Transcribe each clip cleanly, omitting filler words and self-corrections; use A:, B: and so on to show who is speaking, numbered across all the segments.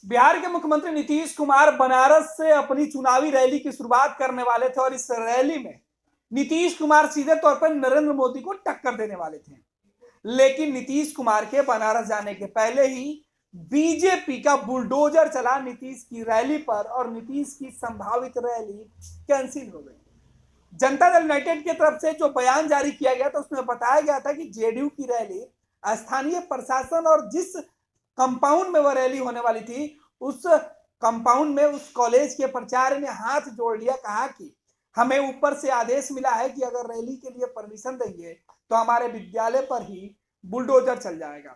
A: बिहार के मुख्यमंत्री नीतीश कुमार बनारस से अपनी चुनावी रैली की शुरुआत करने वाले थे और इस रैली में नीतीश कुमार सीधे तौर पर नरेंद्र मोदी को टक्कर देने वाले थे। लेकिन नीतीश कुमार के बनारस जाने के पहले ही बीजेपी का बुलडोजर चला नीतीश की रैली पर और नीतीश की संभावित रैली कैंसिल हो गई। जनता दल यूनाइटेड की तरफ से जो बयान जारी किया गया था उसमें बताया गया था कि जेडीयू की रैली स्थानीय प्रशासन और जिस कंपाउंड में वह रैली होने वाली थी उस कंपाउंड में उस कॉलेज के प्राचार्य ने हाथ जोड़ लिया, कहा कि हमें ऊपर से आदेश मिला है कि अगर रैली के लिए परमिशन देंगे तो हमारे विद्यालय पर ही बुलडोजर चल जाएगा।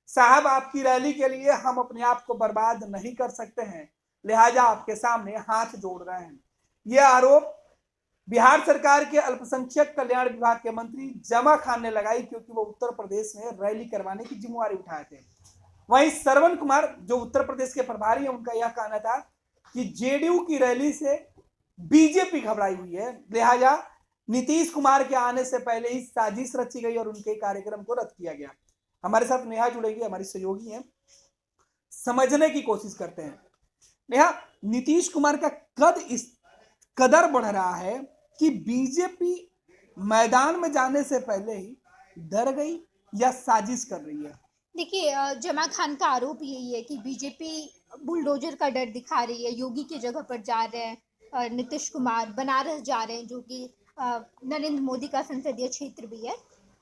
A: साहब, आपकी रैली के लिए हम अपने आप को बर्बाद नहीं कर सकते हैं, लिहाजा आपके सामने हाथ जोड़ रहे हैं। यह आरोप बिहार सरकार के अल्पसंख्यक कल्याण विभाग के मंत्री जमा खान ने लगाई, क्योंकि वो उत्तर प्रदेश में रैली करवाने की जिम्मेवारी उठाए थे। वहीं श्रवण कुमार जो उत्तर प्रदेश के प्रभारी हैं, उनका यह कहना था कि जेडीयू की रैली से बीजेपी घबराई हुई है, लिहाजा नीतीश कुमार के आने से पहले ही साजिश रची गई और उनके कार्यक्रम को रद्द किया गया। हमारे साथ नेहा जुड़ेगी, हमारी सहयोगी हैं, समझने की कोशिश करते हैं। नेहा, नीतीश कुमार का कद इस कदर बढ़ रहा है कि बीजेपी मैदान में जाने से पहले ही डर गई या साजिश कर रही है?
B: देखिए, जमा खान का आरोप यही है कि बीजेपी बुलडोजर का डर दिखा रही है। योगी की जगह पर जा रहे हैं नीतीश कुमार, बनारस जा रहे हैं जो कि नरेंद्र मोदी का संसदीय क्षेत्र भी है।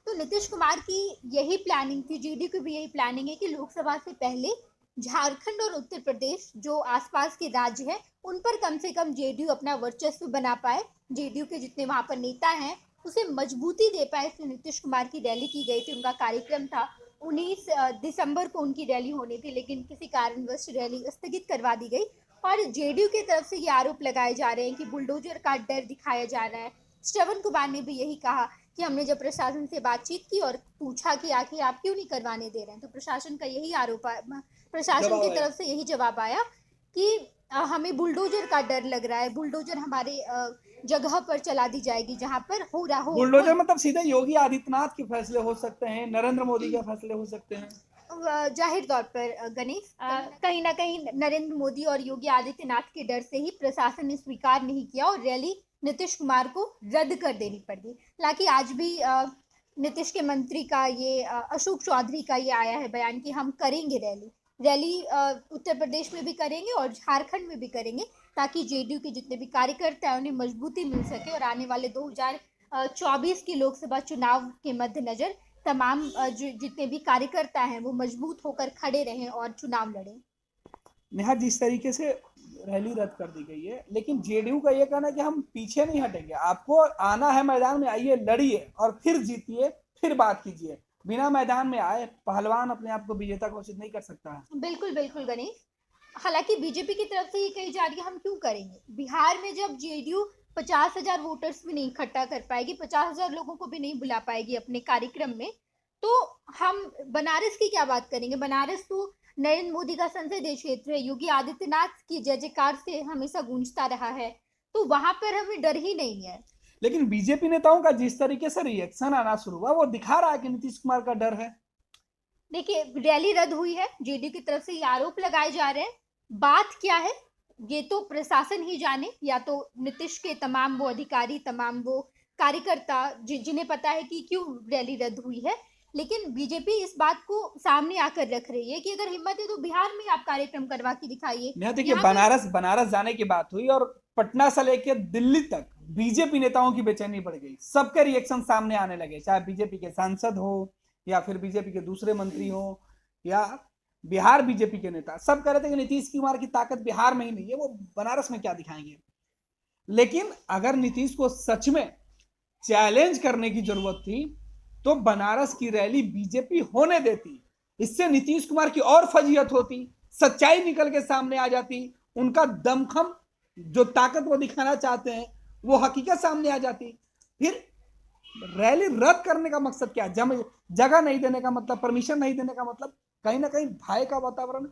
B: तो नीतीश कुमार की यही प्लानिंग थी, जेडीयू की भी यही प्लानिंग है कि लोकसभा से पहले झारखंड और उत्तर प्रदेश जो आसपास के राज्य हैं उन पर कम से कम जेडीयू अपना वर्चस्व बना पाए, जेडीयू के जितने वहाँ पर नेता हैं उसे मजबूती दे पाए। इसलिए नीतीश कुमार की रैली की गई थी। उनका कार्यक्रम था 19 दिसंबर को उनकी रैली होनी थी, लेकिन किसी कारणवश रैली स्थगित करवा दी गई। और जेडीयू की तरफ से ये आरोप लगाए जा रहे हैं कि बुलडोजर का डर दिखाया जा रहा है। श्रवण कुमार ने भी यही कहा कि हमने जब प्रशासन से बातचीत की और पूछा कि आखिर आप क्यों नहीं करवाने दे रहे हैं, तो प्रशासन का यही आरोप, प्रशासन की तरफ से यही जवाब आया कि हमें बुलडोजर का डर लग रहा है, बुलडोजर हमारे जगह पर चला दी जाएगी जहां पर हो रहा हो।
A: बुलडोजर मतलब सीधे योगी आदित्यनाथ के फैसले हो सकते हैं, नरेंद्र मोदी के फैसले हो सकते हैं?
B: जाहिर तौर पर गणेश, कहीं ना कहीं नरेंद्र मोदी और योगी आदित्यनाथ के डर से ही प्रशासन ने स्वीकार नहीं किया और रैली नीतीश कुमार को रद्द कर देनी पड़ी। हालांकि आज भी नीतीश के मंत्री का ये अशोक चौधरी का ये आया है बयान कि हम करेंगे रैली उत्तर प्रदेश में भी करेंगे और झारखंड में भी करेंगे, ताकि जेडीयू के जितने भी कार्यकर्ता हैं उन्हें मजबूती मिल सके और आने वाले 2024 के लोकसभा चुनाव के मद्देनजर तमाम जितने भी कार्यकर्ता हैं वो मजबूत होकर खड़े रहें और चुनाव लड़ें।
A: नेहा, जिस तरीके से रैली रद्द कर दी गई है, लेकिन जेडीयू का यह कहना है कि हम पीछे नहीं हटेंगे, आपको आना है मैदान में, आइए लड़िए और फिर जीतिए, फिर बात कीजिए। बिना मैदान में आए पहलवान अपने आप को विजेता घोषित नहीं कर सकता है।
B: बिल्कुल बिल्कुल गणेश। हालांकि बीजेपी की तरफ से ये कही जा रही है हम क्यों करेंगे। बिहार में जब जेडीयू 50,000 वोटर्स भी नहीं इकट्ठा कर पाएगी, 50,000 लोगों को भी नहीं बुला पाएगी अपने कार्यक्रम में, तो हम बनारस की क्या बात करेंगे। बनारस तो नरेंद्र मोदी का संसदीय क्षेत्र है, योगी आदित्यनाथ की जय जयकार से हमेशा गूंजता रहा है, तो वहां पर हमें डर ही नहीं है।
A: लेकिन बीजेपी नेताओं का जिस तरीके से रिएक्शन आना शुरू हुआ वो दिखा रहा है कि नीतीश कुमार का डर है।
B: देखिए, रैली रद्द हुई है, जेडीयू की तरफ से ये आरोप लगाए जा रहे हैं। बात क्या है ये तो प्रशासन ही जाने, या तो नीतीश के तमाम वो अधिकारी, तमाम वो कार्यकर्ता जिन्हें पता है कि क्यों रैली रद्द हुई है। लेकिन बीजेपी इस बात को सामने आकर रख रही है कि अगर हिम्मत है तो बिहार में आप कार्यक्रम करवा के दिखाइए।
A: देखिए, बनारस जाने की बात हुई और पटना से लेकर दिल्ली तक बीजेपी नेताओं की बेचैनी बढ़ गई, सबके रिएक्शन सामने आने लगे, चाहे बीजेपी के सांसद हो या फिर बीजेपी के दूसरे मंत्री हो या बिहार बीजेपी के नेता, सब कह रहे थे कि नीतीश कुमार की ताकत बिहार में ही नहीं है, वो बनारस में क्या दिखाएंगे। लेकिन अगर नीतीश को सच में चैलेंज करने की जरूरत थी तो बनारस की रैली बीजेपी होने देती, इससे नीतीश कुमार की और फजीहत होती, सच्चाई निकल के सामने आ जाती, उनका दमखम जो ताकत वो दिखाना चाहते हैं वो हकीकत सामने आ जाती। फिर रैली रद्द करने का मकसद क्या? जगह नहीं देने का मतलब, परमिशन नहीं देने का मतलब कहीं ना कहीं भय का वातावरण।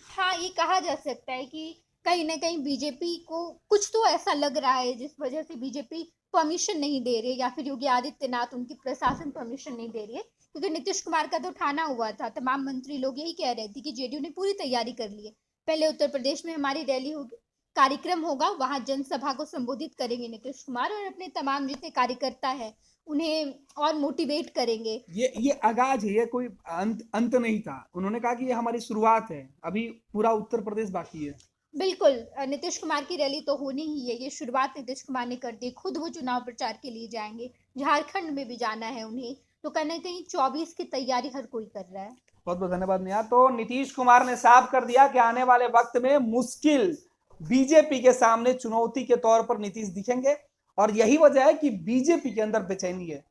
B: हाँ, ये कहा जा सकता है कि कहीं ना कहीं बीजेपी को कुछ तो ऐसा लग रहा है जिस वजह से बीजेपी परमिशन नहीं दे रही है, या फिर योगी आदित्यनाथ उनकी प्रशासन परमिशन नहीं दे रही है। क्योंकि नीतीश कुमार का तो ठाना हुआ था, तमाम मंत्री लोग यही कह रहे थे कि जेडीयू ने पूरी तैयारी कर ली है, पहले उत्तर प्रदेश में हमारी रैली होगी, कार्यक्रम होगा, वहां जनसभा को संबोधित करेंगे नीतीश कुमार और अपने तमाम जितने कार्यकर्ता है उन्हें और मोटिवेट करेंगे।
A: ये आगाज है, ये कोई अंत नहीं था। उन्होंने कहा कि ये हमारी शुरुआत है, अभी पूरा उत्तर प्रदेश बाकी है।
B: बिल्कुल, नीतीश कुमार की रैली तो होनी ही है, ये शुरुआत नीतीश कुमार ने कर दी। खुद वो चुनाव प्रचार के लिए जाएंगे, झारखंड में भी जाना है उन्हें, तो कहीं ना कहीं 24 की तैयारी हर कोई कर रहा है।
A: बहुत बहुत धन्यवाद नेहा। तो नीतीश कुमार ने साफ कर दिया कि आने वाले वक्त में मुश्किल बीजेपी के सामने चुनौती के तौर पर नीतीश दिखेंगे, और यही वजह है कि बीजेपी के अंदर बेचैनी है।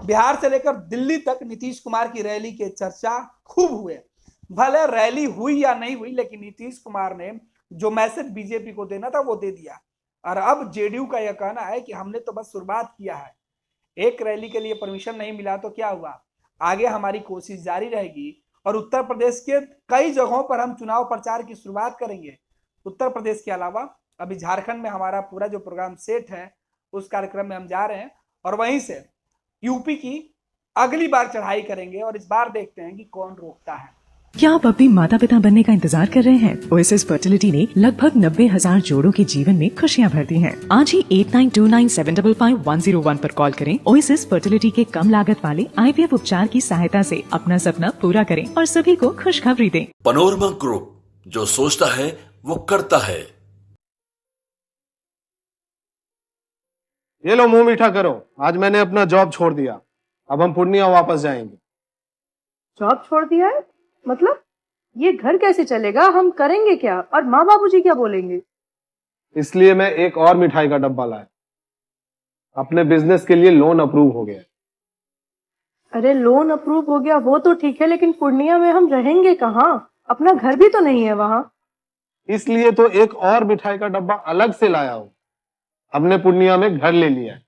A: बिहार से लेकर दिल्ली तक नीतीश कुमार की रैली के चर्चा खूब हुए। भले रैली हुई या नहीं हुई, लेकिन नीतीश कुमार ने जो मैसेज बीजेपी को देना था वो दे दिया। और अब जेडीयू का यह कहना है कि हमने तो बस शुरुआत किया है, एक रैली के लिए परमिशन नहीं मिला तो क्या हुआ, आगे हमारी कोशिश जारी रहेगी और उत्तर प्रदेश के कई जगहों पर हम चुनाव प्रचार की शुरुआत करेंगे। उत्तर प्रदेश के अलावा अभी झारखंड में हमारा पूरा जो प्रोग्राम सेट है उस कार्यक्रम में हम जा रहे हैं, और वहीं से यूपी की अगली बार चढ़ाई करेंगे, और इस बार देखते हैं कि कौन रोकता है।
C: क्या आप अपने माता पिता बनने का इंतजार कर रहे हैं? ओएसएस फर्टिलिटी ने लगभग 90,000 जोड़ों के जीवन में खुशियां भर दी हैं। आज ही 8929755101 पर कॉल करें। ओएसएस फर्टिलिटी के कम लागत वाले आईवीएफ उपचार की सहायता से अपना सपना पूरा करें और सभी को खुशखबरी दें।
D: पैनोरमा ग्रुप, जो सोचता है वो करता है।
E: ये लो मुंह मीठा करो, आज मैंने अपना जॉब छोड़ दिया, अब हम पूर्णिया वापस जाएंगे।
F: जॉब छोड़ दिया है? मतलब ये घर कैसे चलेगा? हम करेंगे क्या? और माँ बाबूजी क्या बोलेंगे?
E: इसलिए मैं एक और मिठाई का डब्बा लाया। अपने बिजनेस के लिए लोन अप्रूव हो गया।
F: अरे लोन अप्रूव हो गया वो तो ठीक है, लेकिन पूर्णिया में हम रहेंगे कहाँ? अपना घर भी तो नहीं है वहाँ।
E: इसलिए तो एक और मिठाई का डब्बा अलग से लाया हूँ। हमने पूर्णिया में घर ले लिया है,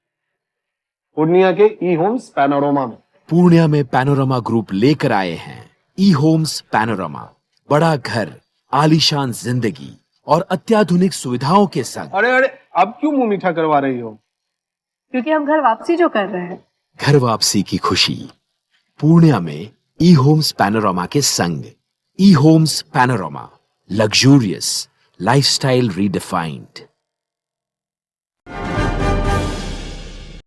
E: पूर्णिया के ई होम्स पैनोरमा में।
G: पूर्णिया में पैनोरमा ग्रुप लेकर आए हैं ई होम्स पैनोरमा। बड़ा घर, आलीशान जिंदगी और अत्याधुनिक सुविधाओं के संग।
E: अरे अरे, अब क्यों मुंह मीठा करवा रही हो?
F: क्योंकि हम घर वापसी जो कर रहे हैं।
G: घर वापसी की खुशी पूर्णिया में ई होम्स पैनोरमा के संग। E homes panorama, luxurious lifestyle redefined.